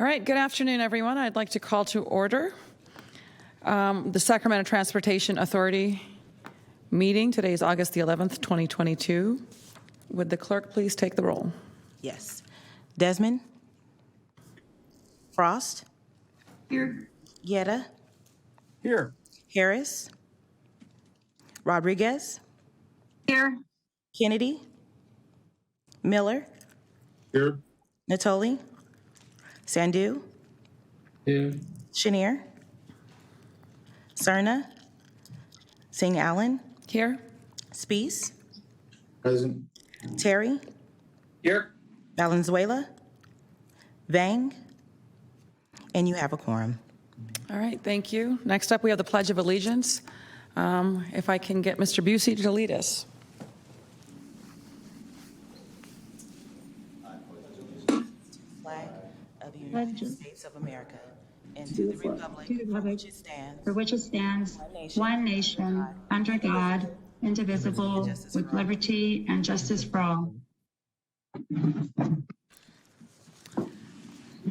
All right, good afternoon, everyone. I'd like to call to order the Sacramento Transportation Authority meeting. Today is August the 11th, 2022. Would the clerk please take the roll? Yes. Desmond? Frost? Here. Yetta? Here. Harris? Rodriguez? Here. Kennedy? Miller? Here. Natoli? Sandu? Here. Chenier? Serna? Singh Allen? Here. Spees? Present. Terry? Here. Valenzuela? Vang? And you have a quorum. All right, thank you. Next up, we have the Pledge of Allegiance. If I can get Mr. Busey to lead us. Flag of the United States of America and to the republic for which it stands, one nation, under God, indivisible, with liberty and justice for all.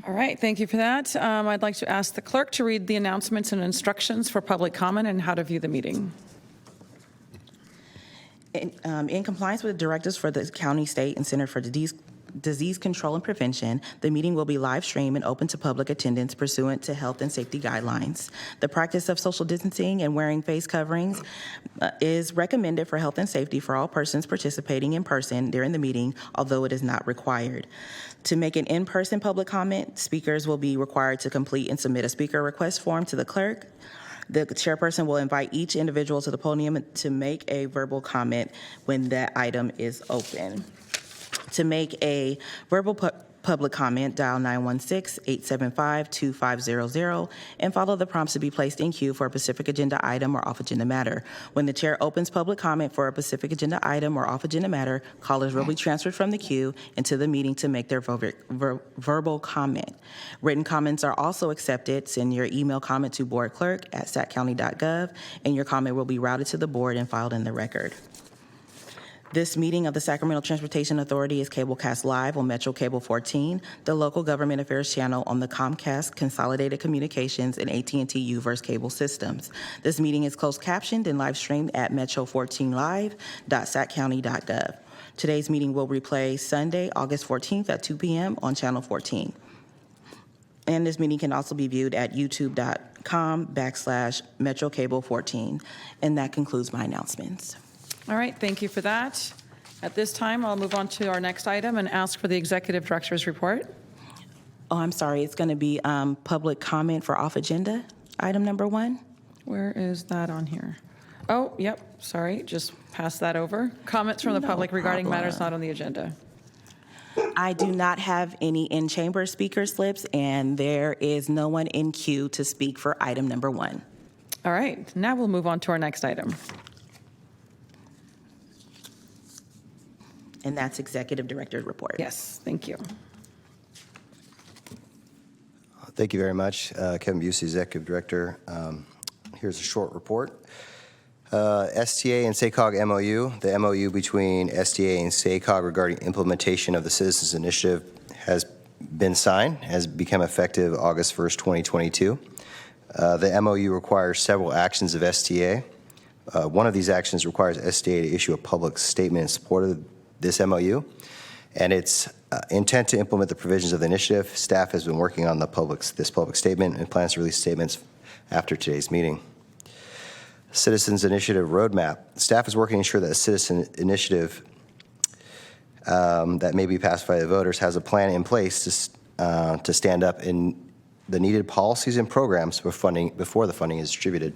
All right, thank you for that. I'd like to ask the clerk to read the announcements and instructions for public comment and how to view the meeting. In compliance with the directives for the county, state, and Center for Disease Control and Prevention, the meeting will be live streamed and open to public attendance pursuant to health and safety guidelines. The practice of social distancing and wearing face coverings is recommended for health and safety for all persons participating in person during the meeting, although it is not required. To make an in-person public comment, speakers will be required to complete and submit a speaker request form to the clerk. The chairperson will invite each individual to the podium to make a verbal comment when that item is open. To make a verbal public comment, dial 916-875-2500 and follow the prompts to be placed in queue for a specific agenda item or off-agenda matter. When the chair opens public comment for a specific agenda item or off-agenda matter, callers will be transferred from the queue into the meeting to make their verbal comment. Written comments are also accepted. Send your email comment to boardclerk@saccounty.gov, and your comment will be routed to the board and filed in the record. This meeting of the Sacramento Transportation Authority is cablecast live on Metro Cable 14, the local government affairs channel on the Comcast Consolidated Communications and AT&T U-verse cable systems. This meeting is closed captioned and live streamed at metro14live.saccounty.gov. Today's meeting will replay Sunday, August 14th at 2 p.m. on Channel 14. And this meeting can also be viewed at youtube.com/Metro Cable 14. And that concludes my announcements. All right, thank you for that. At this time, I'll move on to our next item and ask for the Executive Director's report. Oh, I'm sorry. It's going to be public comment for off agenda, item number 1. Where is that on here? Oh, yep, sorry, just pass that over. Comments from the public regarding matters not on the agenda. I do not have any in-chamber speaker slips, and there is no one in queue to speak for item number 1. All right, now we'll move on to our next item. And that's Executive Director's report. Yes, thank you. Thank you very much, Kevin Busey, Executive Director. Here's a short report. STA and SACOG MOU. The MOU between STA and SACOG regarding implementation of the Citizens Initiative has been signed, has become effective August 1st, 2022. The MOU requires several actions of STA. One of these actions requires STA to issue a public statement in support of this MOU, and its intent to implement the provisions of the initiative. Staff has been working on this public statement and plans to release statements after today's meeting. Citizens Initiative Roadmap. Staff is working to ensure that a citizen initiative that may be passed by the voters has a plan in place to stand up in the needed policies and programs before the funding is distributed.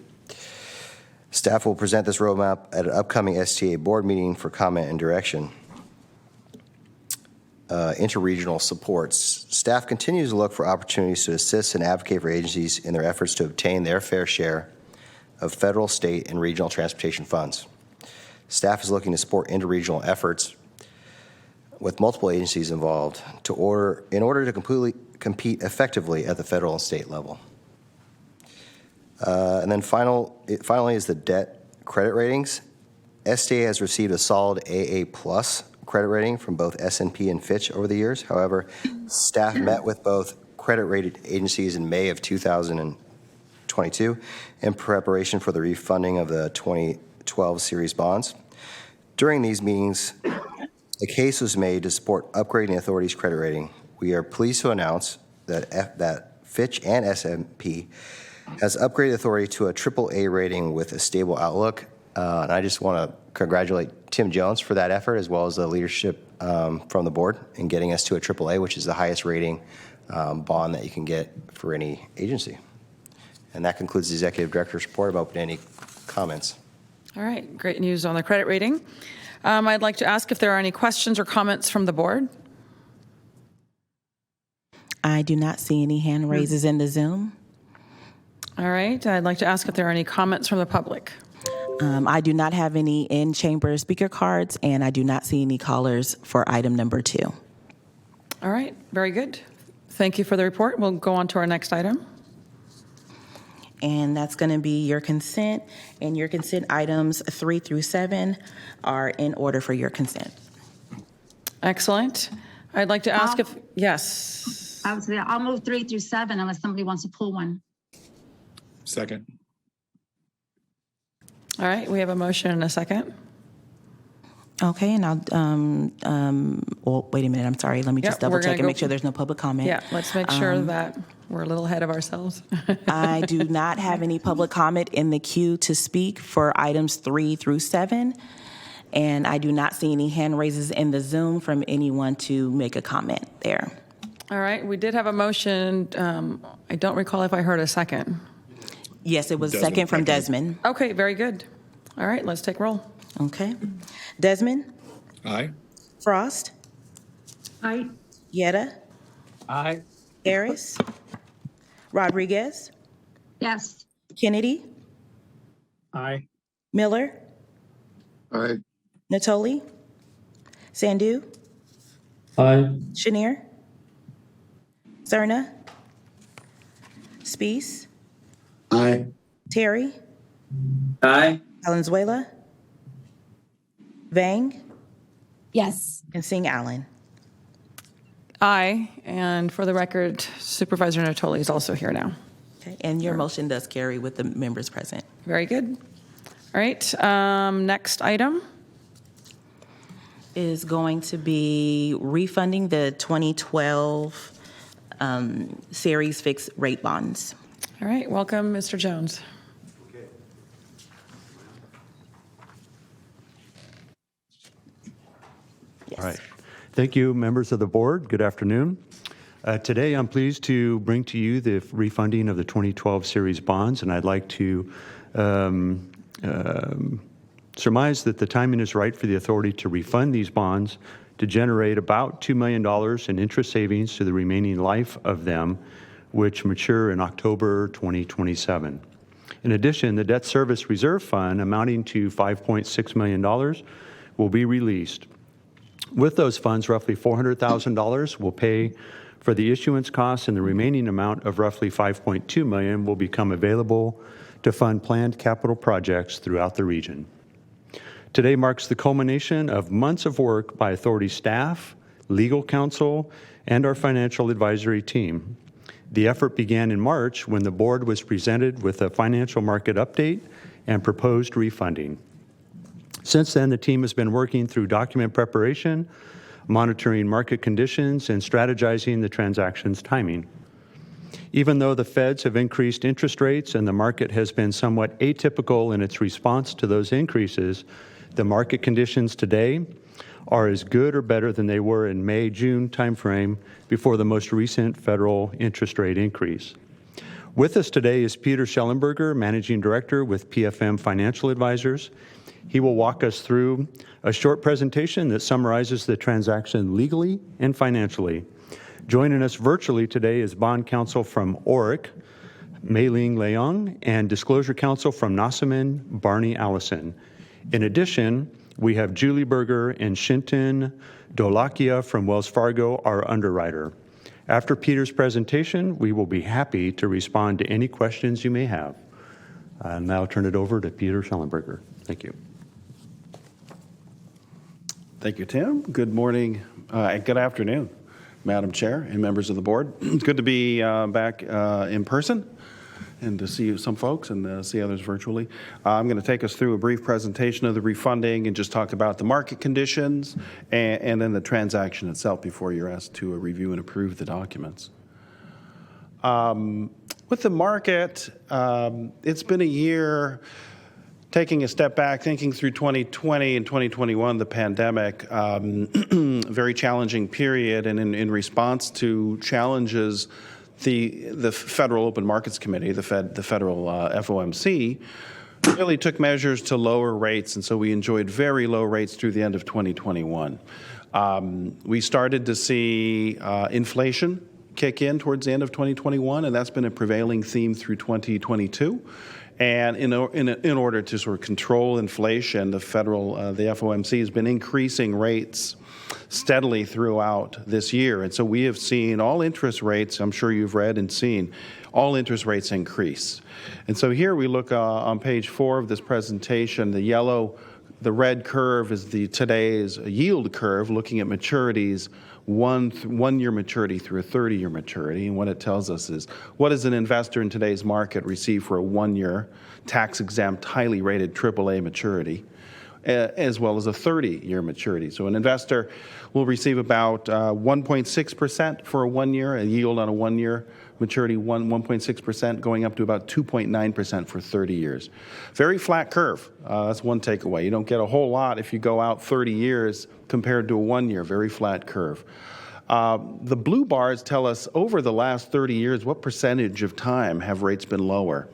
Staff will present this roadmap at an upcoming STA board meeting for comment and direction. Interregional supports. Staff continues to look for opportunities to assist and advocate for agencies in their efforts to obtain their fair share of federal, state, and regional transportation funds. Staff is looking to support interregional efforts with multiple agencies involved in order to compete effectively at the federal and state level. And then finally is the debt credit ratings. STA has received a solid AA+ credit rating from both S&P and Fitch over the years. However, staff met with both credit rated agencies in May of 2022 in preparation for the refunding of the 2012 series bonds. During these meetings, a case was made to support upgrading the authority's credit rating. We are pleased to announce that Fitch and S&P has upgraded authority to a AAA rating with a stable outlook. And I just want to congratulate Tim Jones for that effort, as well as the leadership from the board in getting us to a AAA, which is the highest rating bond that you can get for any agency. And that concludes the executive director's report. I'm open to any comments. All right, great news on the credit rating. I'd like to ask if there are any questions or comments from the board. I do not see any hand raises in the Zoom. All right, I'd like to ask if there are any comments from the public. I do not have any in-chamber speaker cards, and I do not see any callers for item number 2. All right, very good. Thank you for the report. We'll go on to our next item. And that's going to be your consent, and your consent items 3 through 7 are in order for your consent. Excellent. I'd like to ask if, yes. I'll move 3 through 7 unless somebody wants to pull one. Second. All right, we have a motion and a second. Okay, and I'll, well, wait a minute, I'm sorry. Let me just Yep, we're double check gonna and make go- sure there's no public comment. Yeah, let's make sure that we're a little ahead of ourselves. I do not have any public comment in the queue to speak for items 3 through 7. And I do not see any hand raises in the Zoom from anyone to make a comment there. All right, we did have a motion. I don't recall if I heard a second. Yes, it was Desmond, second from second. Desmond. Okay, very good. All right, let's take roll. Okay. Desmond, Aye. Frost, Aye. Yetta, Aye. Harris, Rodriguez, Yes. Kennedy, Aye. Miller, Aye. Natoli, Sandu, Aye. Chenier, Cerna, Spees, Aye. Terry, Aye. Valenzuela, Vang, Yes. and Singh Allen. Aye, and for the record, Supervisor Natoli is also here now. Okay, and your motion does carry with the members present. Very good. All right, next item. Is going to be refunding the 2012 series fixed rate bonds. All right, welcome, Mr. Jones. Yes. All right. Thank you, members of the board. Good afternoon. Today, I'm pleased to bring to you the refunding of the 2012 series bonds, and I'd like to surmise that the timing is right for the authority to refund these bonds to generate about $2 million in interest savings to the remaining life of them, which mature in October 2027. In addition, the debt service reserve fund amounting to $5.6 million will be released. With those funds, roughly $400,000 will pay for the issuance costs, and the remaining amount of roughly $5.2 million will become available to fund planned capital projects throughout the region. Today marks the culmination of months of work by authority staff, legal counsel, and our financial advisory team. The effort began in March when the board was presented with a financial market update and proposed refunding. Since then, the team has been working through document preparation, monitoring market conditions, and strategizing the transaction's timing. Even though the feds have increased interest rates and the market has been somewhat atypical in its response to those increases, the market conditions today are as good or better than they were in May-June timeframe before the most recent federal interest rate increase. With us today is Peter Schellenberger, Managing Director with PFM Financial Advisors. He will walk us through a short presentation that summarizes the transaction legally and financially. Joining us virtually today is bond counsel from ORIC, Mei-Ling Leong, and disclosure counsel from Nossaman, Barney Allison. In addition, we have Julie Berger and Shinton Dolakia from Wells Fargo, our underwriter. After Peter's presentation, we will be happy to respond to any questions you may have. I'll now turn it over to Peter Schellenberger. Thank you. Thank you, Tim. Good morning and good afternoon Madam Chair and members of the board. It's good to be back in person and to see some folks and see others virtually. I'm going to take us through a brief presentation of the refunding and just talk about the market conditions and then the transaction itself before you're asked to review and approve the documents. With the market, it's been a year. Taking a step back, thinking through 2020 and 2021, the pandemic, very challenging period, and in response to challenges, the Federal Open Markets Committee, the federal FOMC, really took measures to lower rates, and so we enjoyed very low rates through the end of 2021. We started to see inflation kick in towards the end of 2021, and that's been a prevailing theme through 2022. And in order to sort of control inflation, the FOMC has been increasing rates steadily throughout this year. And so we have seen all interest rates, I'm sure you've read and seen, all interest rates increase. And so here we look on page 4 of this presentation, the red curve is today's yield curve, looking at maturities, one-year maturity through a 30-year maturity. And what it tells us is, what does an investor in today's market receive for a one-year tax-exempt, highly rated AAA maturity, as well as a 30-year maturity? So an investor will receive about 1.6% for a one-year, a yield on a one-year maturity, 1.6%, going up to about 2.9% for 30 years. Very flat curve. That's one takeaway. You don't get a whole lot if you go out 30 years compared to a 1 year. Very flat curve. The blue bars tell us over the last 30 years what percentage of time have rates been lower.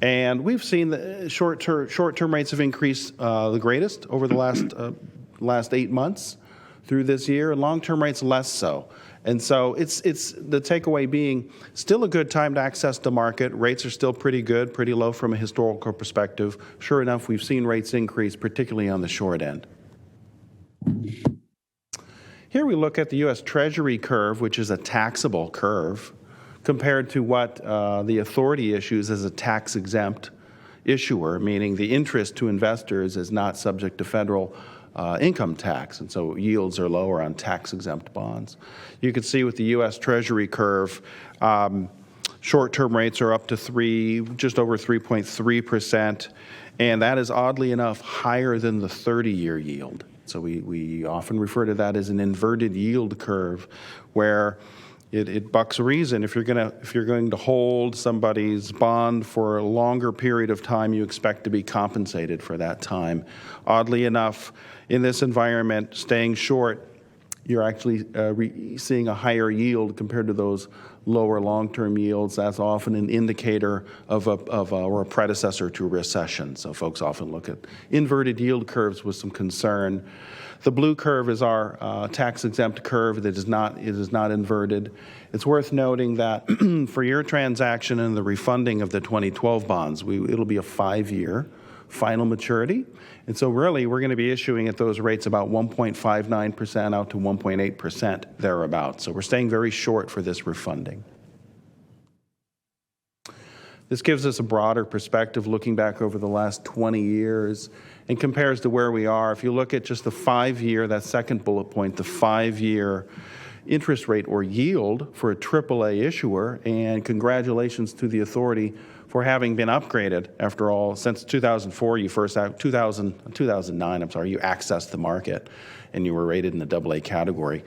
And we've seen the short-term rates have increased the greatest over the last 8 months through this year, and long-term rates less so. And so it's the takeaway being still a good time to access the market. Rates are still pretty good, pretty low from a historical perspective. Sure enough, we've seen rates increase, particularly on the short end. Here we look at the U.S. Treasury Curve, which is a taxable curve, compared to what the authority issues as a tax-exempt issuer, meaning the interest to investors is not subject to federal income tax, and so yields are lower on tax-exempt bonds. You can see with the U.S. Treasury Curve, short-term rates are up to just over 3.3%, and that is oddly enough higher than the 30-year yield. So we often refer to that as an inverted yield curve, where it bucks reason. If you're going to hold somebody's bond for a longer period of time, you expect to be compensated for that time. Oddly enough, in this environment, staying short, you're actually seeing a higher yield compared to those lower long-term yields. That's often an indicator of a predecessor to a recession. So folks often look at inverted yield curves with some concern. The blue curve is our tax-exempt curve that is not inverted. It's worth noting that for your transaction and the refunding of the 2012 bonds, it'll be a 5-year final maturity. And so really, we're going to be issuing at those rates about 1.59% out to 1.8% thereabouts. So we're staying very short for this refunding. This gives us a broader perspective looking back over the last 20 years and compares to where we are. If you look at just the 5-year, that second bullet point, the 5-year interest rate or yield for a AAA issuer, and congratulations to the authority for having been upgraded. After all, since 2004, 2009, you accessed the market and you were rated in the AA category.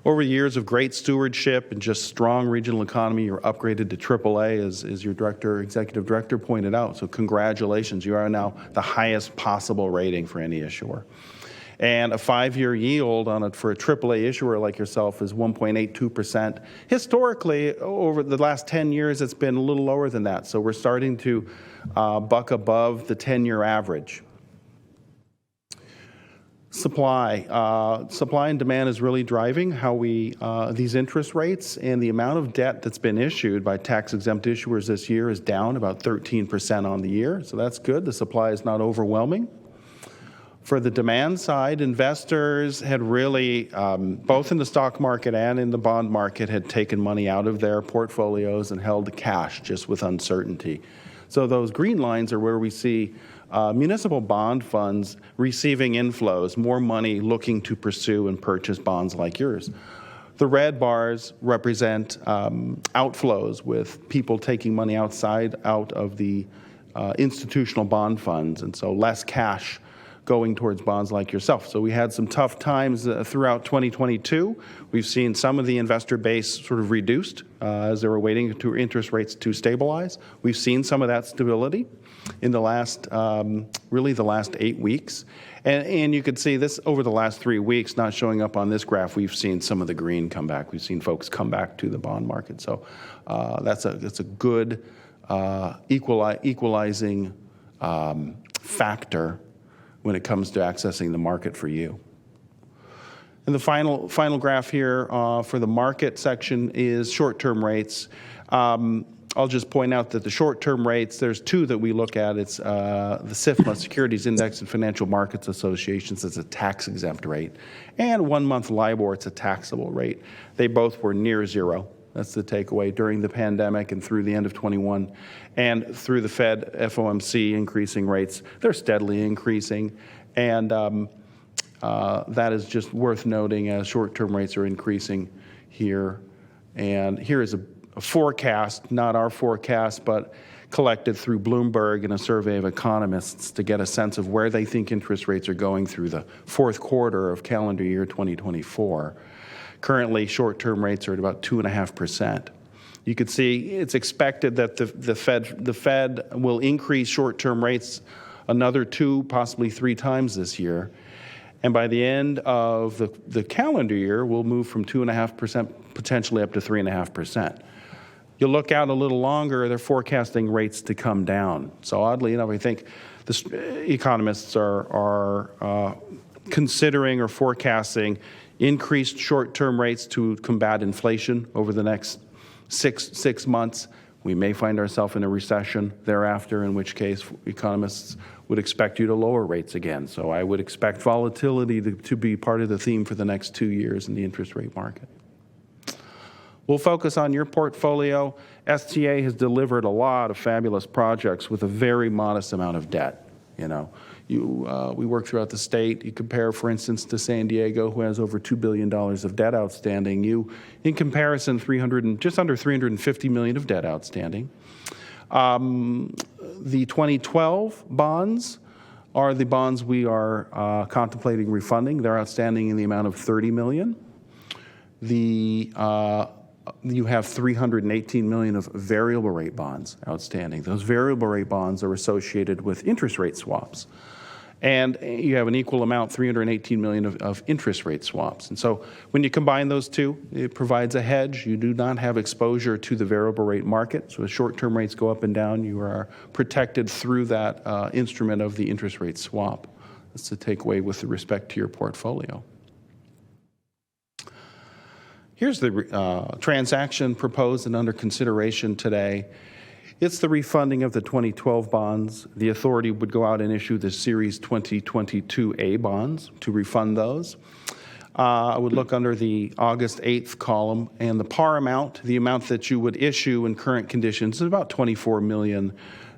Over years of great stewardship and just strong regional economy, you're upgraded to AAA, as your executive director pointed out. So congratulations, you are now the highest possible rating for any issuer. And a 5-year yield for a AAA issuer like yourself is 1.82%. Historically, over the last 10 years, it's been a little lower than that. So we're starting to buck above the 10-year average. Supply and demand is really driving how these interest rates, and the amount of debt that's been issued by tax-exempt issuers this year is down about 13% on the year. So that's good. The supply is not overwhelming. For the demand side, investors had really, both in the stock market and in the bond market, had taken money out of their portfolios and held cash just with uncertainty. So those green lines are where we see municipal bond funds receiving inflows, more money looking to pursue and purchase bonds like yours. The red bars represent outflows, with people taking money out of the institutional bond funds, and so less cash going towards bonds like yourself. So we had some tough times throughout 2022. We've seen some of the investor base sort of reduced as they were waiting for interest rates to stabilize. We've seen some of that stability in the last, really the last 8 weeks. And you could see this over the last 3 weeks, not showing up on this graph. We've seen some of the green come back. We've seen folks come back to the bond market. So that's a good equalizing factor when it comes to accessing the market for you. And the final graph here for the market section is short-term rates. I'll just point out that the short-term rates, there's two that we look at. It's the SIFMA, Securities Index and Financial Markets Associations. It's a tax-exempt rate. And 1-month LIBOR, it's a taxable rate. They both were near zero. That's the takeaway during the pandemic and through the end of 21. And through the Fed, FOMC increasing rates, they're steadily increasing. And that is just worth noting as short-term rates are increasing here. And here is a forecast, not our forecast, but collected through Bloomberg and a survey of economists to get a sense of where they think interest rates are going through the fourth quarter of calendar year 2024. Currently, short-term rates are at about 2.5%. You could see it's expected that the Fed will increase short-term rates another 2, possibly 3 times this year. And by the end of the calendar year, we'll move from 2.5% potentially up to 3.5%. You look out a little longer, they're forecasting rates to come down. So oddly enough, I think economists are considering or forecasting increased short-term rates to combat inflation over the next six months. We may find ourselves in a recession thereafter, in which case economists would expect you to lower rates again. So I would expect volatility to be part of the theme for the next 2 years in the interest rate market. We'll focus on your portfolio. STA has delivered a lot of fabulous projects with a very modest amount of debt. We work throughout the state. You compare, for instance, to San Diego, who has over $2 billion of debt outstanding. In comparison, just under $350 million of debt outstanding. The 2012 bonds are the bonds we are contemplating refunding. They're outstanding in the amount of $30 million. You have $318 million of variable rate bonds outstanding. Those variable rate bonds are associated with interest rate swaps. And you have an equal amount, $318 million of interest rate swaps. And so when you combine those two, it provides a hedge. You do not have exposure to the variable rate market. So as short-term rates go up and down, you are protected through that instrument of the interest rate swap. That's the takeaway with respect to your portfolio. Here's the transaction proposed and under consideration today. It's the refunding of the 2012 bonds. The authority would go out and issue the Series 2022A bonds to refund those. I would look under the August 8th column, and the par amount, the amount that you would issue in current conditions, is about $24 million.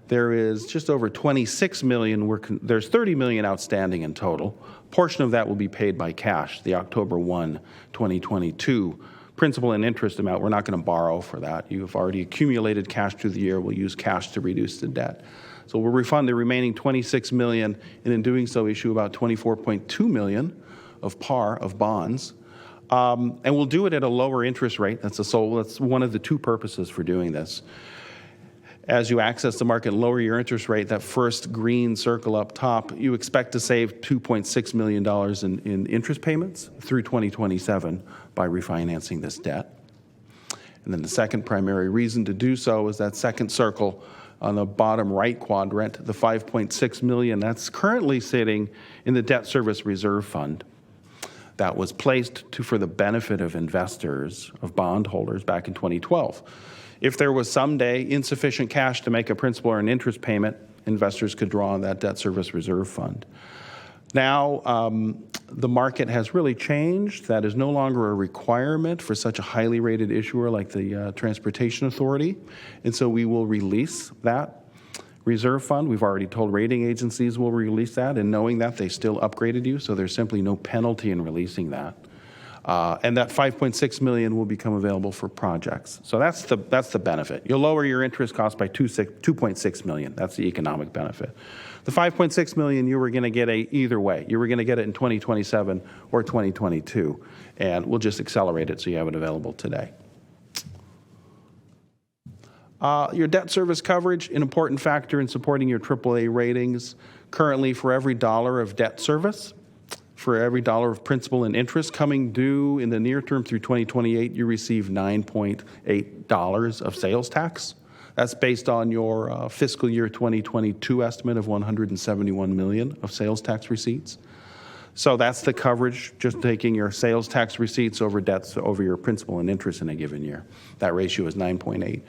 There is just over $26 million. There's $30 million outstanding in total. A portion of that will be paid by cash, the October 1, 2022 principal and interest amount. We're not going to borrow for that. You've already accumulated cash through the year. We'll use cash to reduce the debt. So we'll refund the remaining $26 million, and in doing so, issue about $24.2 million of par of bonds. And we'll do it at a lower interest rate. That's one of the two purposes for doing this. As you access the market and lower your interest rate, that first green circle up top, you expect to save $2.6 million in interest payments through 2027 by refinancing this debt. And then the second primary reason to do so is that second circle on the bottom right quadrant, the $5.6 million, that's currently sitting in the debt service reserve fund. That was placed for the benefit of investors, of bondholders back in 2012. If there was someday insufficient cash to make a principal or an interest payment, investors could draw on that debt service reserve fund. Now, the market has really changed. That is no longer a requirement for such a highly rated issuer like the Transportation Authority. And so we will release that reserve fund. We've already told rating agencies we'll release that, and knowing that, they still upgraded you, so there's simply no penalty in releasing that. And that $5.6 million will become available for projects. So that's the benefit. You'll lower your interest cost by $2.6 million. That's the economic benefit. The $5.6 million you were going to get either way. You were going to get it in 2027 or 2022, and we'll just accelerate it so you have it available today. Your debt service coverage, an important factor in supporting your AAA ratings. Currently, for every dollar of debt service, for every dollar of principal and interest coming due in the near term through 2028, you receive $9.8 of sales tax. That's based on your fiscal year 2022 estimate of $171 million of sales tax receipts. So that's the coverage, just taking your sales tax receipts over debts over your principal and interest in a given year. That ratio is 9.8.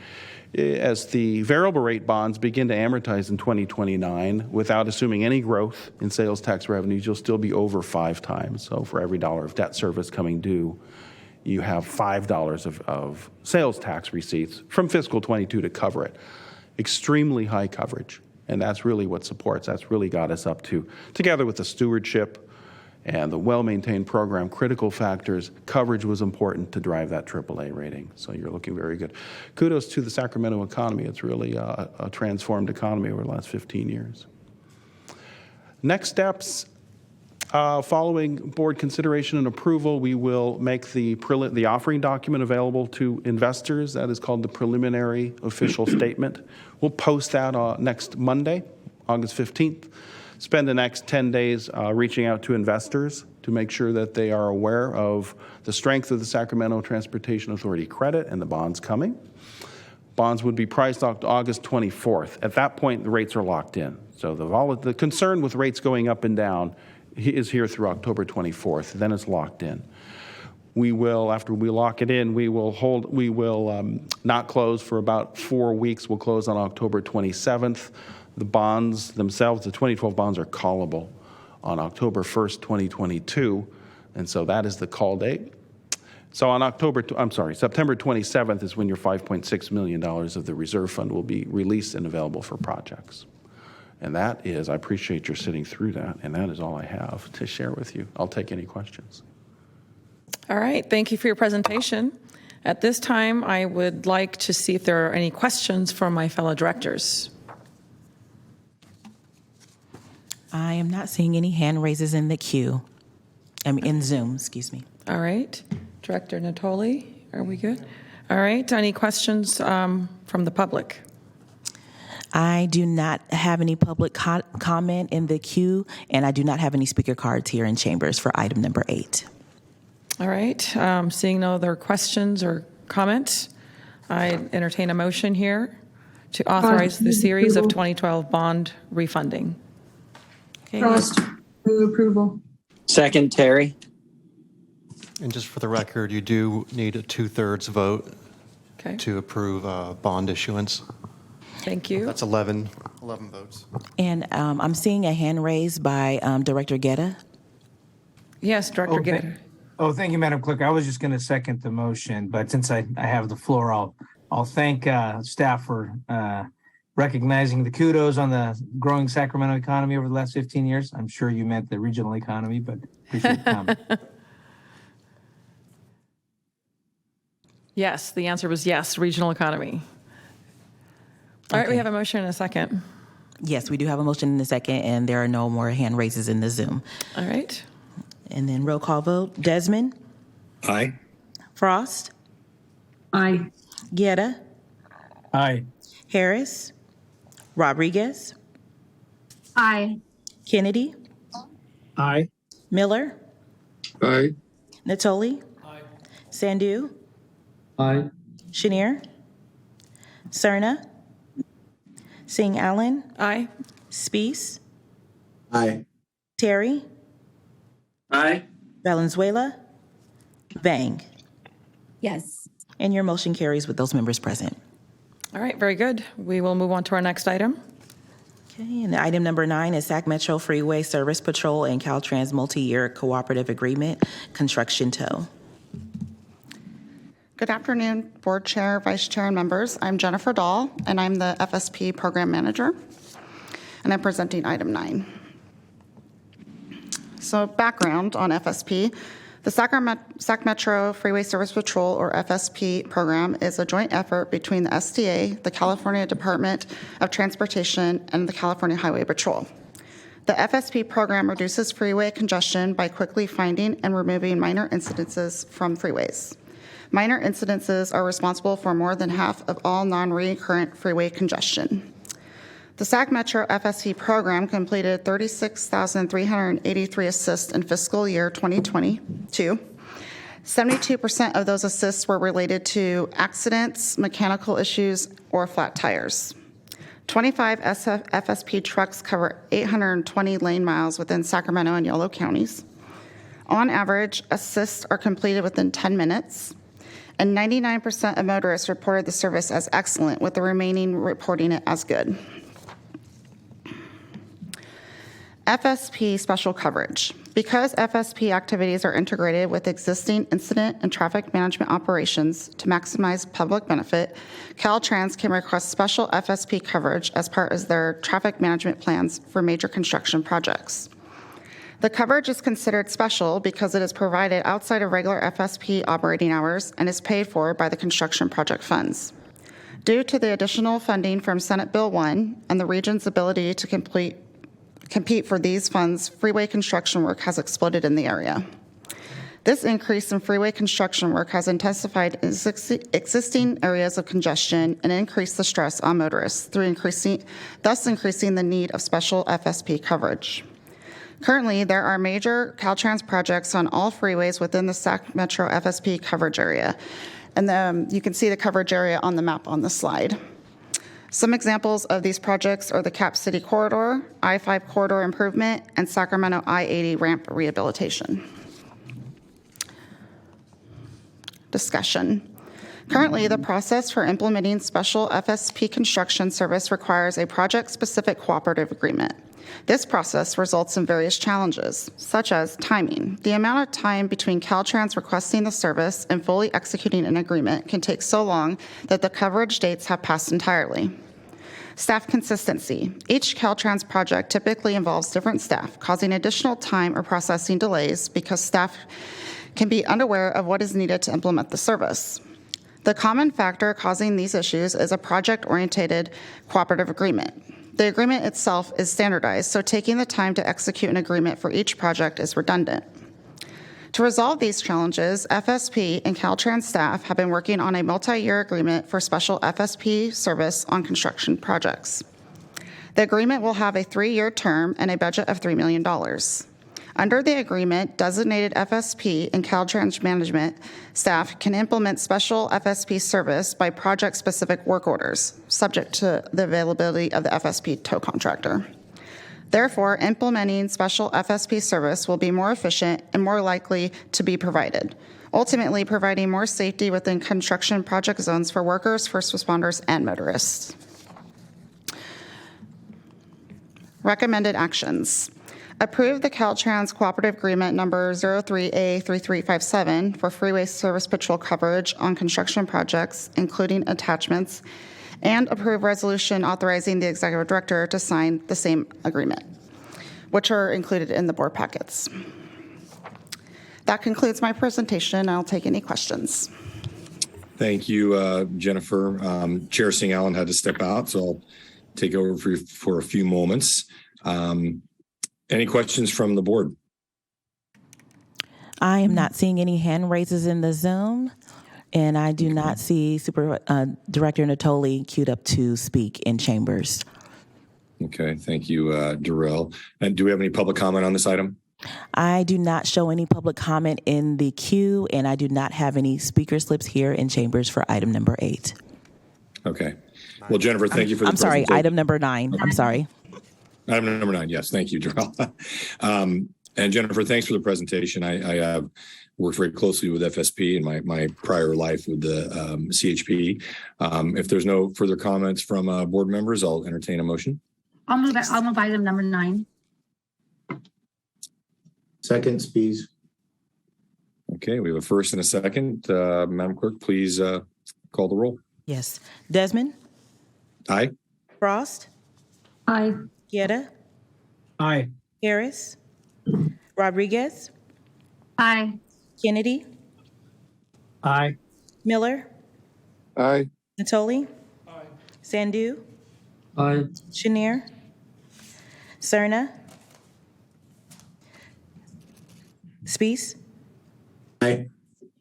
As the variable rate bonds begin to amortize in 2029, without assuming any growth in sales tax revenues, you'll still be over 5 times. So for every dollar of debt service coming due, you have $5 of sales tax receipts from fiscal 22 to cover it. Extremely high coverage, and that's really what supports. That's really got us up to, together with the stewardship and the well-maintained program, critical factors, coverage was important to drive that AAA rating. So you're looking very good. Kudos to the Sacramento economy. It's really a transformed economy over the last 15 years. Next steps, following board consideration and approval, we will make the offering document available to investors. That is called the preliminary official statement. We'll post that next Monday, August 15th. Spend the next 10 days reaching out to investors to make sure that they are aware of the strength of the Sacramento Transportation Authority credit and the bonds coming. Bonds would be priced August 24th. At that point, the rates are locked in. So the concern with rates going up and down is here through October 24th. Then it's locked in. We will, after we lock it in, we will not close for about 4 weeks. We'll close on October 27th. The bonds themselves, the 2012 bonds, are callable on October 1st, 2022, and so that is the call date. So on September 27th is when your $5.6 million of the reserve fund will be released and available for projects. And that is, I appreciate your sitting through that, and that is all I have to share with you. I'll take any questions. All right, thank you for your presentation. At this time, I would like to see if there are any questions from my fellow directors. I am not seeing any hand raises in the queue. In Zoom, excuse me. All right, Director Natoli, are we good? All right, any questions from the public? I do not have any public comment in the queue, and I do not have any speaker cards here in chambers for item number 8. All right, seeing no other questions or comments, I entertain a motion here to authorize the series of 2012 bond refunding. Okay. Frost, move approval. Second, Terry. And just for the record, you do need a 2/3 vote Okay, to approve bond issuance. thank you. That's 11 votes. And I'm seeing a hand raised by Director Guetta. Yes, Director Gator. Oh, thank you, Madam Clerk. I was just going to second the motion, but since I have the floor, I'll thank staff for recognizing the kudos on the growing Sacramento economy over the last 15 years. I'm sure you meant the regional economy, but appreciate the comment. Yes, the answer was yes, regional economy. All right, we have a motion and a second. Yes, we do have a motion in a second, and there are no more hand raises in the Zoom. All right. And then roll call vote. Desmond? Aye. Frost? Aye. Guetta? Aye. Harris? Rodriguez? Aye. Kennedy? Aye. Miller? Aye. Natoli? Sandu? Aye. Chenier? Cerna? Singh Allen? Aye. Spees? Aye. Terry? Aye. Valenzuela? Vang? Yes. And your motion carries with those members present. All right, very good. We will move on to our next item. Okay, and item number 9 is Sac Metro Freeway Service Patrol and Caltrans Multi-Year Cooperative Agreement, Construction Tow. Good afternoon, Board Chair, Vice Chair, and members. I'm Jennifer Dahl, and I'm the FSP Program Manager, and I'm presenting item 9. So background on FSP. The Sac Metro Freeway Service Patrol, or FSP, program is a joint effort between the STA, the California Department of Transportation, and the California Highway Patrol. The FSP program reduces freeway congestion by quickly finding and removing minor incidences from freeways. Minor incidences are responsible for more than half of all non-recurrent freeway congestion. The Sac Metro FSP program completed 36,383 assists in fiscal year 2022. 72% of those assists were related to accidents, mechanical issues, or flat tires. 25 FSP trucks cover 820 lane miles within Sacramento and Yolo counties. On average, assists are completed within 10 minutes, and 99% of motorists reported the service as excellent, with the remaining reporting it as good. FSP Special Coverage. Because FSP activities are integrated with existing incident and traffic management operations to maximize public benefit, Caltrans can request special FSP coverage as part of their traffic management plans for major construction projects. The coverage is considered special because it is provided outside of regular FSP operating hours and is paid for by the construction project funds. Due to the additional funding from Senate Bill 1 and the region's ability to compete for these funds, freeway construction work has exploded in the area. This increase in freeway construction work has intensified existing areas of congestion and increased the stress on motorists, thus increasing the need of special FSP coverage. Currently, there are major Caltrans projects on all freeways within the Sac Metro FSP coverage area, and you can see the coverage area on the map on the slide. Some examples of these projects are the Cap City Corridor, I-5 Corridor Improvement, and Sacramento I-80 Ramp Rehabilitation. Discussion. Currently, the process for implementing special FSP construction service requires a project-specific cooperative agreement. This process results in various challenges, such as timing. The amount of time between Caltrans requesting the service and fully executing an agreement can take so long that the coverage dates have passed entirely. Staff consistency. Each Caltrans project typically involves different staff, causing additional time or processing delays because staff can be unaware of what is needed to implement the service. The common factor causing these issues is a project-oriented cooperative agreement. The agreement itself is standardized, so taking the time to execute an agreement for each project is redundant. To resolve these challenges, FSP and Caltrans staff have been working on a multi-year agreement for special FSP service on construction projects. The agreement will have a 3-year term and a budget of $3 million. Under the agreement, designated FSP and Caltrans management staff can implement special FSP service by project-specific work orders, subject to the availability of the FSP tow contractor. Therefore, implementing special FSP service will be more efficient and more likely to be provided, ultimately providing more safety within construction project zones for workers, first responders, and motorists. Recommended actions. Approve the Caltrans Cooperative Agreement number 03A3357 for Freeway Service Patrol coverage on construction projects, including attachments, and approve resolution authorizing the executive director to sign the same agreement, which are included in the board packets. That concludes my presentation. I'll take any questions. Thank you, Jennifer. Chair Singh Allen had to step out, so I'll take over for a few moments. Any questions from the board? I am not seeing any hand raises in the Zoom, and I do not see Director Natoli queued up to speak in chambers. Okay, thank you, Darrell. And do we have any public comment on this item? I do not show any public comment in the queue, and I do not have any speaker slips here in chambers for item number 8. Okay. Well, Jennifer, thank you for the I'm sorry, presentation. item number 9. I'm sorry. Item number 9, yes. Thank you, Darrell. And Jennifer, thanks for the presentation. I worked very closely with FSP in my prior life with the CHP. If there's no further comments from board members, I'll entertain a motion. I'll move item number 9. Second, Spies. Okay, we have a first and a second. Madam Clerk, please call the roll. Yes. Desmond? Aye. Frost? Aye. Guerra? Aye. Harris? Rodriguez? Aye. Kennedy, Aye. Miller, Aye. Natoli, Sandu, Aye. Chenier, Cerna, Spees, Aye.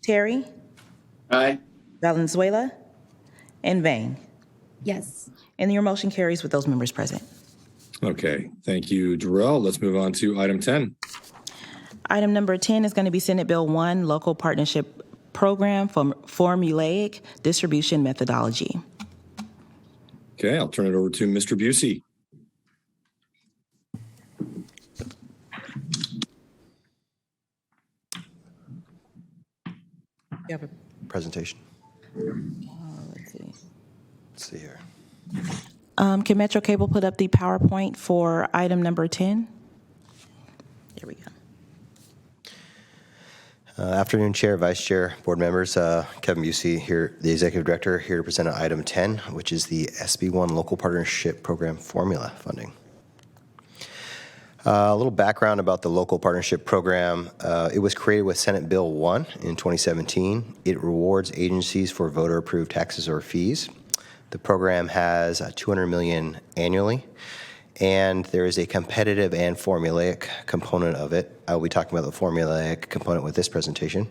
Terry, Aye. Valenzuela, and Vang. Yes. And your motion carries with those members present. Okay, thank you, Jarrell. Let's move on to item 10. Item number 10 is going to be Senate Bill 1, Local Partnership Program for Formulaic Distribution Methodology. Okay, I'll turn it over to Mr. Busey. You have a Presentation. let's see. Let's see here. Can Metro Cable put up the PowerPoint for item number 10? There we go. Afternoon, Chair, Vice Chair, board members. Kevin Busey here, the Executive Director, here to present item 10, which is the SB1 Local Partnership Program Formula Funding. A little background about the Local Partnership Program. It was created with Senate Bill 1 in 2017. It rewards agencies for voter-approved taxes or fees. The program has $200 million annually, and there is a competitive and formulaic component of it. I will be talking about the formulaic component with this presentation.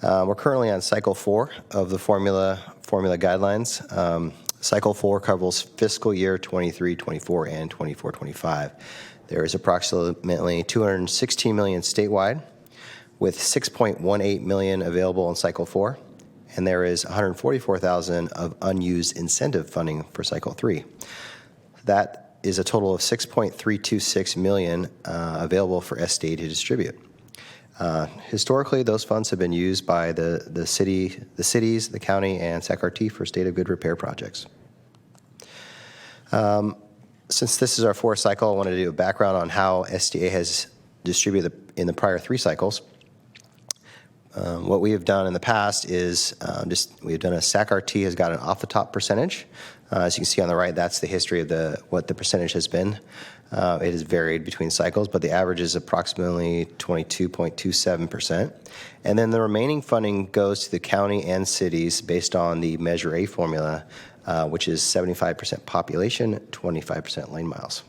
We're currently on cycle 4 of the formula guidelines. Cycle 4 covers fiscal year 23-24 and 24-25. There is approximately $216 million statewide, with $6.18 million available in cycle 4. And there is $144,000 of unused incentive funding for cycle 3. That is a total of $6.326 million available for SDA to distribute. Historically, those funds have been used by the cities, the county, and SACRT for state of good repair projects. Since this is our 4th cycle, I wanted to do a background on how SDA has distributed in the prior 3 cycles. What we have done in the past is we've done a SACRT has got an off-the-top percentage. As you can see on the right, that's the history of what the percentage has been. It has varied between cycles, but the average is approximately 22.27%. And then the remaining funding goes to the county and cities based on the Measure A formula, which is 75% population, 25% lane miles.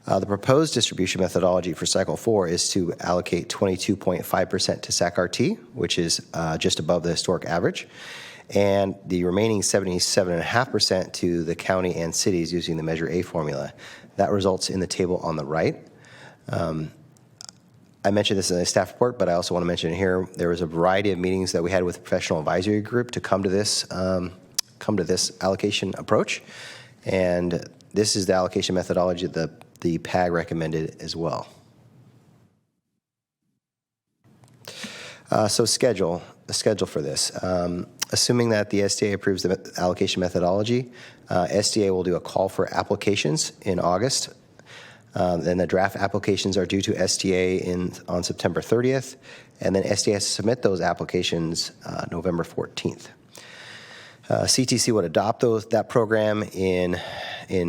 The proposed distribution methodology for cycle 4 is to allocate 22.5% to SACRT, which is just above the historic average, and the remaining 77.5% to the county and cities using the Measure A formula. That results in the table on the right. I mentioned this in the staff report, but I also want to mention here, there was a variety of meetings that we had with the professional advisory group to come to this allocation approach, and this is the allocation methodology that the PAG recommended as well. So the schedule for this. Assuming that the SDA approves the allocation methodology, SDA will do a call for applications in August. Then the draft applications are due to SDA on September 30th, and then SDA has to submit those applications November 14th. CTC would adopt that program in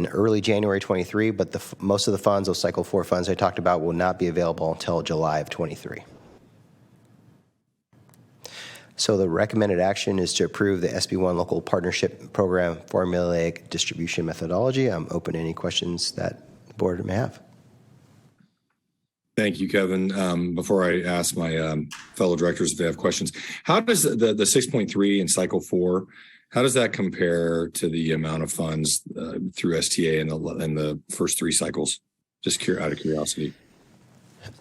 early January 23, but most of the funds, those cycle 4 funds I talked about, will not be available until July of 23. So the recommended action is to approve the SB1 Local Partnership Program Formulaic Distribution Methodology. I'm open to any questions that the board may have. Thank you, Kevin. Before I ask my fellow directors if they have questions, how does the 6.3 in cycle 4, how does that compare to the amount of funds through STA in the first 3 cycles? Just out of curiosity.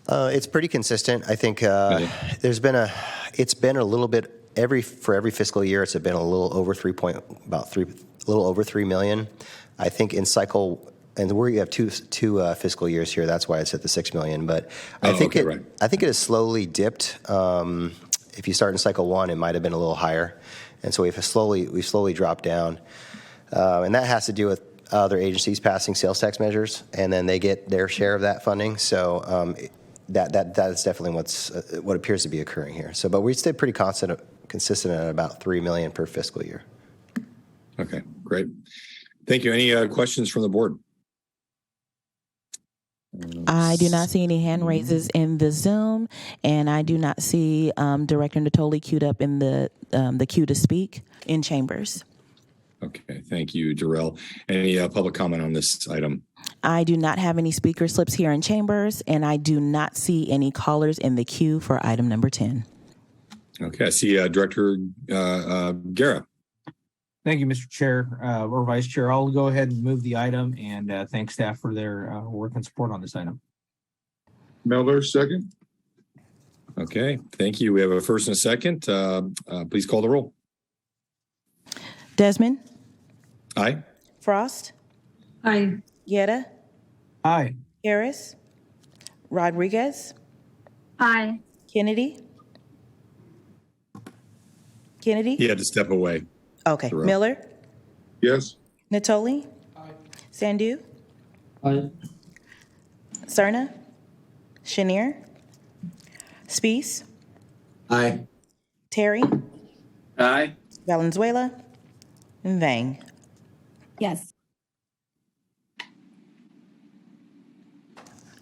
It's pretty consistent. I think it's been a little bit for every fiscal year. It's been a little over 3 million. I think in cycle, and we have two fiscal years here. That's why it's at the 6 million. But I think it has slowly dipped. If you start in cycle 1, it might have been a little higher, and so we've slowly dropped down, and that has to do with other agencies passing sales tax measures, and then they get their share of that funding. So that's definitely what appears to be occurring here. So, but we stay pretty consistent at about 3 million per fiscal year. Okay, great. Thank you. Any questions from the board? I do not see any hand raises in the Zoom, and I do not see Director Natoli queued up in the queue to speak in chambers. Okay, thank you, Darrell. Any public comment on this item? I do not have any speaker slips here in chambers, and I do not see any callers in the queue for item number 10. Okay, I see Director Guerra. Thank you, Mr. Chair or Vice Chair. I'll go ahead and move the item and thank staff for their work and support on this item. Miller, second. Okay, thank you. We have a first and a second. Please call the roll. Desmond? Aye. Frost? Aye. Guerra? Aye. Harris? Rodriguez? Aye. Kennedy? Kennedy? He had to step away. Okay. Darrell. Miller? Yes. Natoli? Sandu? Aye. Cerna? Chenier? Spees? Aye. Terry? Aye. Valenzuela? And Vang. Yes.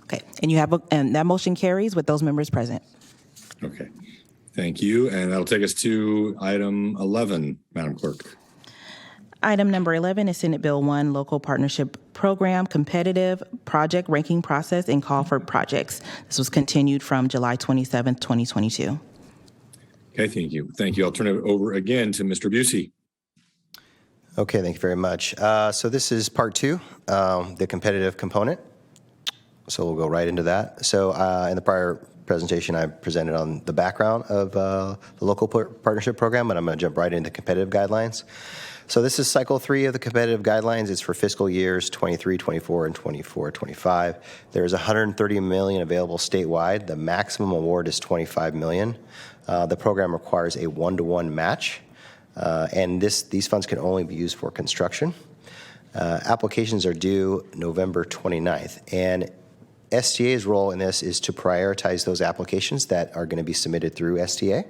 Okay. And you have and that motion carries with those members present. Okay, thank you. And that'll take us to item 11, Madam Clerk. Item number 11 is Senate Bill 1, Local Partnership Program, Competitive Project Ranking Process and Call for Projects. This was continued from July 27th, 2022. Okay, thank you. Thank you. I'll turn it over again to Mr. Busey. Okay, thank you very much. So this is part 2, the competitive component. So we'll go right into that. So in the prior presentation, I presented on the background of the local partnership program, but I'm going to jump right into competitive guidelines. So this is cycle 3 of the competitive guidelines. It's for fiscal years 23, 24, and 24, 25. There's $130 million available statewide. The maximum award is $25 million. The program requires a 1-to-1 match, and these funds can only be used for construction. Applications are due November 29th, and STA's role in this is to prioritize those applications that are going to be submitted through STA,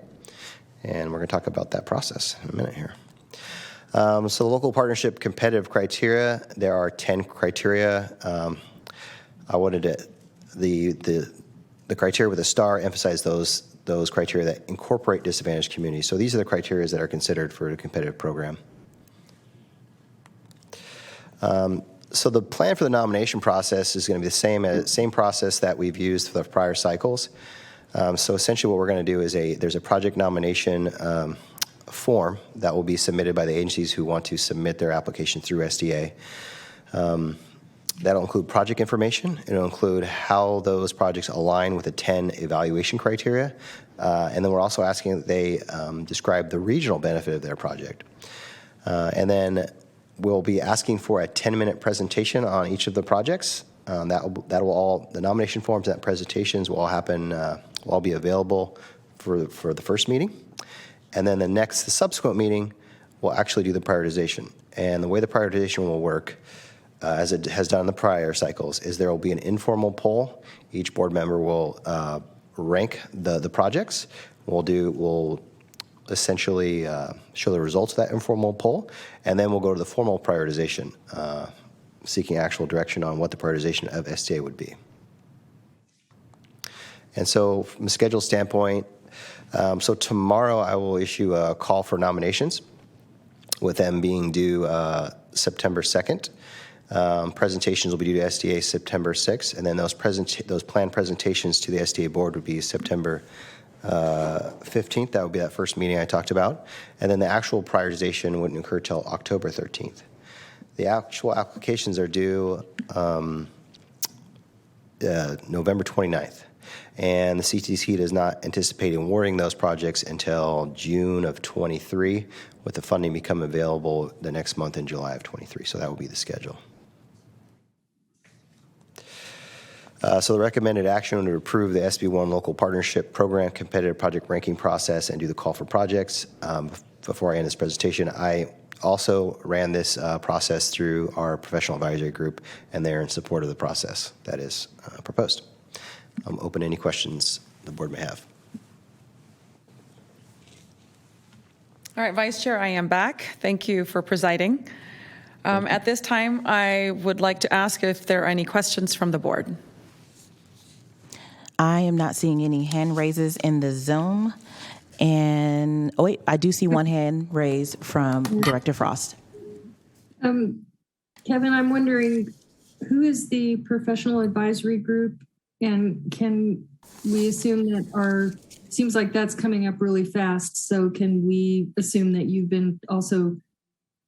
and we're going to talk about that process in a minute here. So the local partnership competitive criteria, there are 10 criteria. I wanted to, the criteria with a star emphasize those criteria that incorporate disadvantaged communities. So these are the criteria that are considered for a competitive program. So the plan for the nomination process is going to be the same process that we've used for the prior cycles. So essentially what we're going to do is there's a project nomination form that will be submitted by the agencies who want to submit their application through SDA. That'll include project information. It'll include how those projects align with the 10 evaluation criteria. And then we're also asking that they describe the regional benefit of their project. And then we'll be asking for a 10-minute presentation on each of the projects. The nomination forms and presentations will all happen, will all be available for the first meeting. And then the subsequent meeting, we'll actually do the prioritization. And the way the prioritization will work, as it has done in the prior cycles, is there will be an informal poll. Each board member will rank the projects. We'll essentially show the results of that informal poll, and then we'll go to the formal prioritization, seeking actual direction on what the prioritization of STA would be. And so from a schedule standpoint, so tomorrow I will issue a call for nominations, with them being due September 2nd. Presentations will be due to SDA September 6th, and then those planned presentations to the SDA board would be September 15th. That would be that first meeting I talked about. And then the actual prioritization wouldn't occur till October 13th. The actual applications are due November 29th. And the CTC does not anticipate awarding those projects until June of 23, with the funding become available the next month in July of 23. So that will be the schedule. So the recommended action would approve the SB1 Local Partnership Program Competitive Project Ranking Process and do the call for projects. Before I end this presentation, I also ran this process through our professional advisory group, and they're in support of the process that is proposed. I'm open to any questions the board may have. All right, Vice Chair, I am back. Thank you for presiding. At this time, I would like to ask if there are any questions from the board. I am not seeing any hand raises in the Zoom. And, oh wait, I do see one hand raised from Director Frost. Kevin, I'm wondering, who is the professional advisory group? And can we assume that seems like that's coming up really fast. So can we assume that you've been also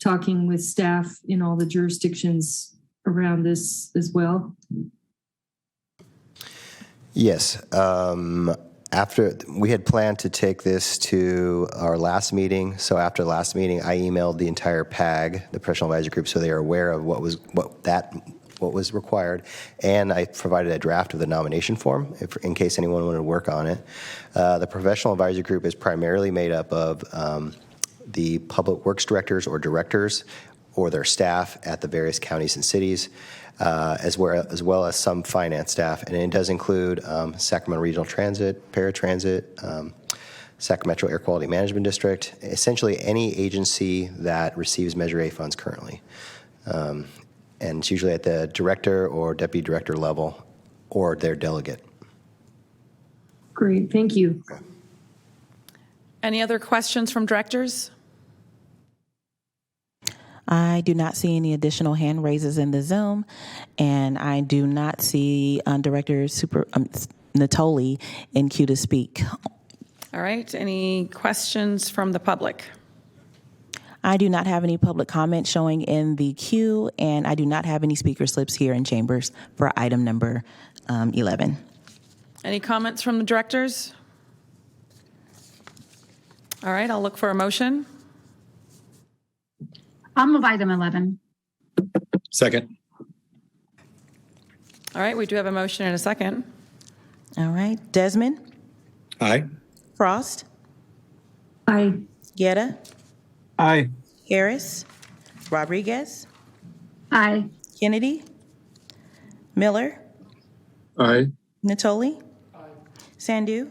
talking with staff in all the jurisdictions around this as well? Yes. After we had planned to take this to our last meeting, so after the last meeting, I emailed the entire PAG, the Professional Advisory Group, so they are aware of what was required, and I provided a draft of the nomination form in case anyone wanted to work on it. The Professional Advisory Group is primarily made up of the public works directors or directors or their staff at the various counties and cities, as well as some finance staff. And it does include Sacramento Regional Transit, Paratransit, Sacramento Air Quality Management District, essentially any agency that receives Measure A funds currently. And it's usually at the director or deputy director level or their delegate. Great, thank you. Any other questions from directors? I do not see any additional hand raises in the Zoom, and I do not see Director Natoli in queue to speak. All right, any questions from the public? I do not have any public comment showing in the queue, and I do not have any speaker slips here in chambers for item number 11. Any comments from the directors? All right, I'll look for a motion. I'll move item 11. Second. All right, we do have a motion and a second. All right, Desmond? Aye. Frost? Aye. Guerra? Aye. Harris? Rodriguez? Aye. Kennedy? Miller? Aye. Natoli? Sandhu?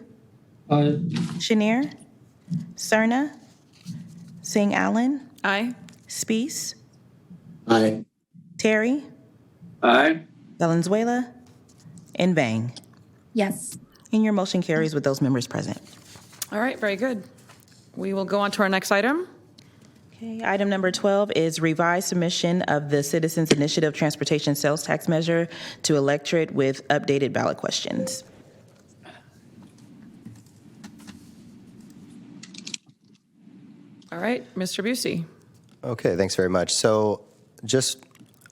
Aye. Chenier? Cerna? Singh Allen? Aye. Spees? Aye. Terry? Aye. Valenzuela? And Bang. Yes. And your motion carries with those members present. All right, very good. We will go on to our next item. Okay, item number 12 is revised submission of the Citizens Initiative Transportation Sales Tax Measure to Electorate with updated ballot questions. All right, Mr. Busey. Okay, thanks very much. So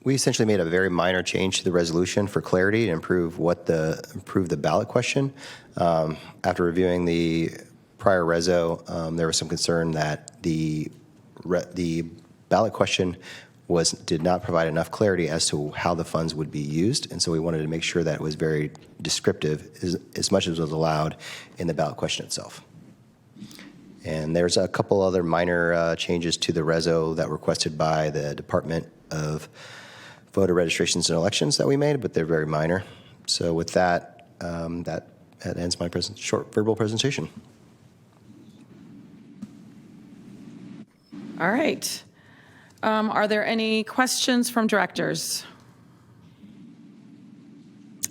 we essentially made a very minor change to the resolution for clarity to improve the ballot question. After reviewing the prior reso, there was some concern that the ballot question did not provide enough clarity as to how the funds would be used, and so we wanted to make sure that it was very descriptive as much as was allowed in the ballot question itself. And there's a couple other minor changes to the reso that were requested by the Department of Voter Registrations and Elections that we made, but they're very minor. So with that, that ends my short verbal presentation. All right. Are there any questions from directors?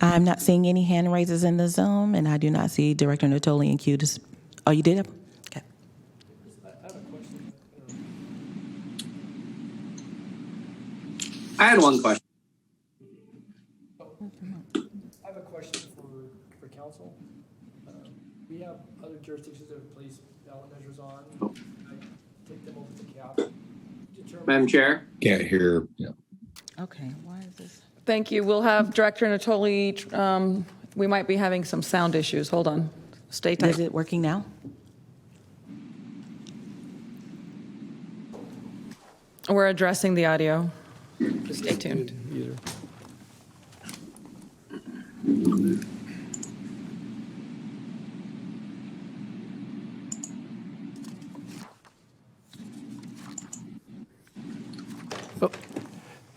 I'm not seeing any hand raises in the Zoom, and I do not see Director Natoli in queue to. Oh, you did? Okay. I had one question. I have a question for council. We have other jurisdictions that have placed ballot measures on. I take them over the cap. Madam Chair? Can't hear. Yeah. Okay, why is this? Thank you. We'll have Director Natoli. We might be having some sound issues. Hold on. Stay tight. Is it working now? We're addressing the audio. Just stay tuned.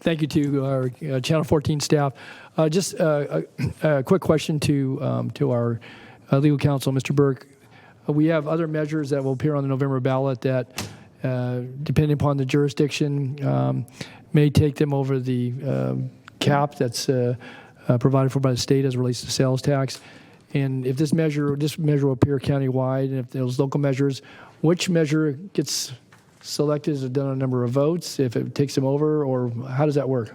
Thank you to our Channel 14 staff. Just a quick question to our legal counsel, Mr. Burke. We have other measures that will appear on the November ballot that, depending upon the jurisdiction, may take them over the cap that's provided for by the state as it relates to sales tax. And if this measure will appear countywide, and if those local measures, which measure gets selected? Is it done on a number of votes? If it takes them over, or how does that work?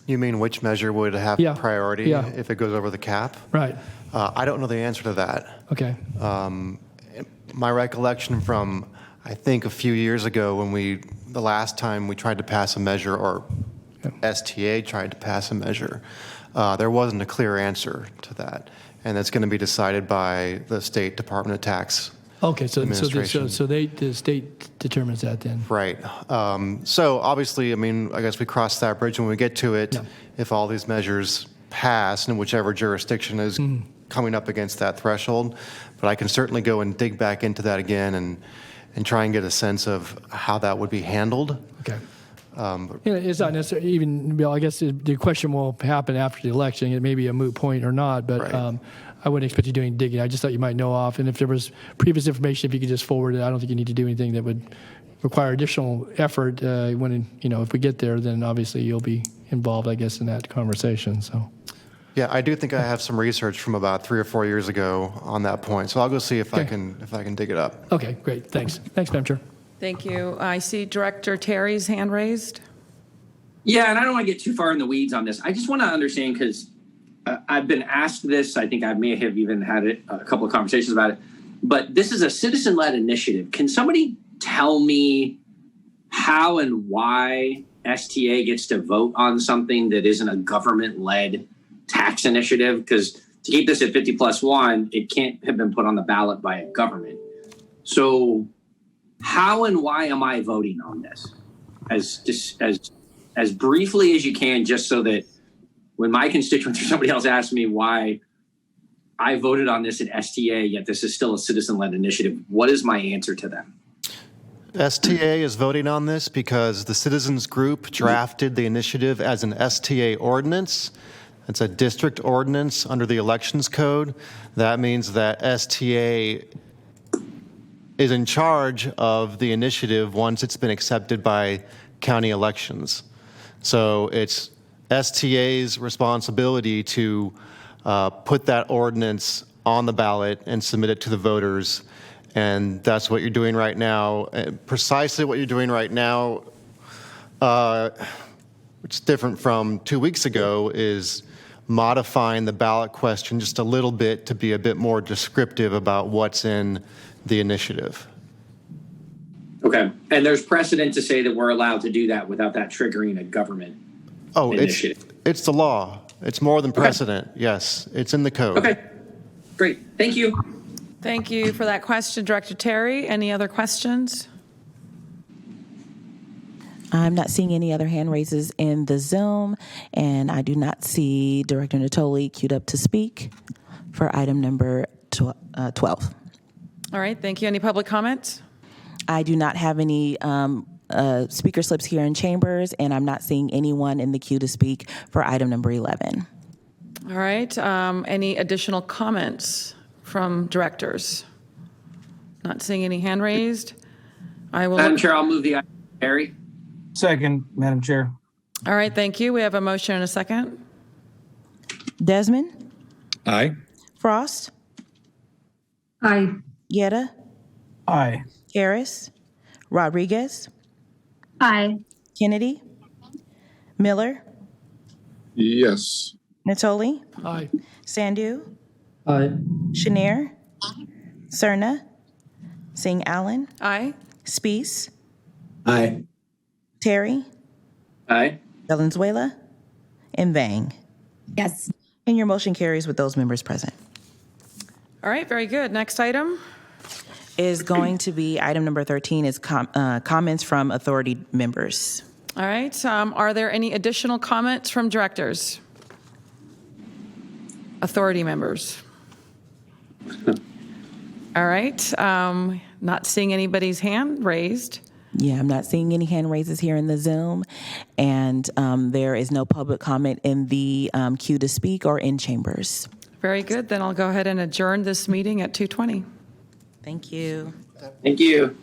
You mean which measure would have Yeah. priority Yeah. if it goes over the cap? Right. I don't know the answer to that. Okay. My recollection from, I think, a few years ago when the last time we tried to pass a measure, or STA tried to pass a measure, there wasn't a clear answer to that. And that's going to be decided by the State Department of Tax Okay. So Administration. the state determines that then. Right. So obviously, I mean, I guess we cross that bridge when we get to it. Yeah. If all these measures pass in whichever jurisdiction is coming up against that threshold. But I can certainly go and dig back into that again and try and get a sense of how that would be handled. Okay. It's not necessarily even, Bill, I guess the question will happen after the election. It may be a moot point or not, but Right. I wouldn't expect you doing digging. I just thought you might know off. And if there was previous information, if you could just forward it, I don't think you need to do anything that would require additional effort. If we get there, then obviously you'll be involved, I guess, in that conversation. So. Yeah, I do think I have some research from about 3 or 4 years ago on that point. So I'll go see if I can dig it up. Okay, great. Thanks. Thanks, Madam Chair. Thank you. I see Director Terry's hand raised. Yeah, and I don't want to get too far in the weeds on this. I just want to understand, because I've been asked this. I think I may have even had a couple of conversations about it. But this is a citizen-led initiative. Can somebody tell me how and why STA gets to vote on something that isn't a government-led tax initiative? Because to keep this at 50+1, it can't have been put on the ballot by a government. So how and why am I voting on this? As briefly as you can, just so that when my constituents or somebody else asks me why I voted on this at STA, yet this is still a citizen-led initiative, what is my answer to them? STA is voting on this because the citizens group drafted the initiative as an STA ordinance. It's a district ordinance under the elections code. That means that STA is in charge of the initiative once it's been accepted by county elections. So it's STA's responsibility to put that ordinance on the ballot and submit it to the voters. And that's what you're doing right now. And precisely what you're doing right now, which is different from 2 weeks ago, is modifying the ballot question just a little bit to be a bit more descriptive about what's in the initiative. Okay. And there's precedent to say that we're allowed to do that without that triggering a government initiative. It's the law. It's more than precedent. Yes, it's in the code. Okay, great. Thank you. Thank you for that question, Director Terry. Any other questions? I'm not seeing any other hand raises in the Zoom, and I do not see Director Natoli queued up to speak for item number 12. All right, thank you. Any public comments? I do not have any speaker slips here in chambers, and I'm not seeing anyone in the queue to speak for item number 11. All right, any additional comments from directors? Not seeing any hand raised. I will. Madam Chair, I'll move the item. Harry? Second, Madam Chair. All right, thank you. We have a motion and a second. Desmond? Aye. Frost? Aye. Yetta? Aye. Harris? Rodriguez? Aye. Kennedy? Miller? Yes. Natoli? Aye. Sandhu? Aye. Chenier? Cerna? Singh Allen? Aye. Spees? Aye. Terry? Aye. Valenzuela? And Vang. Yes. And your motion carries with those members present. All right, very good. Next item. Is going to be item number 13 is comments from authority members. All right, are there any additional comments from directors? Authority members? All right, not seeing anybody's hand raised. Yeah, I'm not seeing any hand raises here in the Zoom, and there is no public comment in the queue to speak or in chambers. Very good, then I'll go ahead and adjourn this meeting at 2:20. Thank you. Thank you.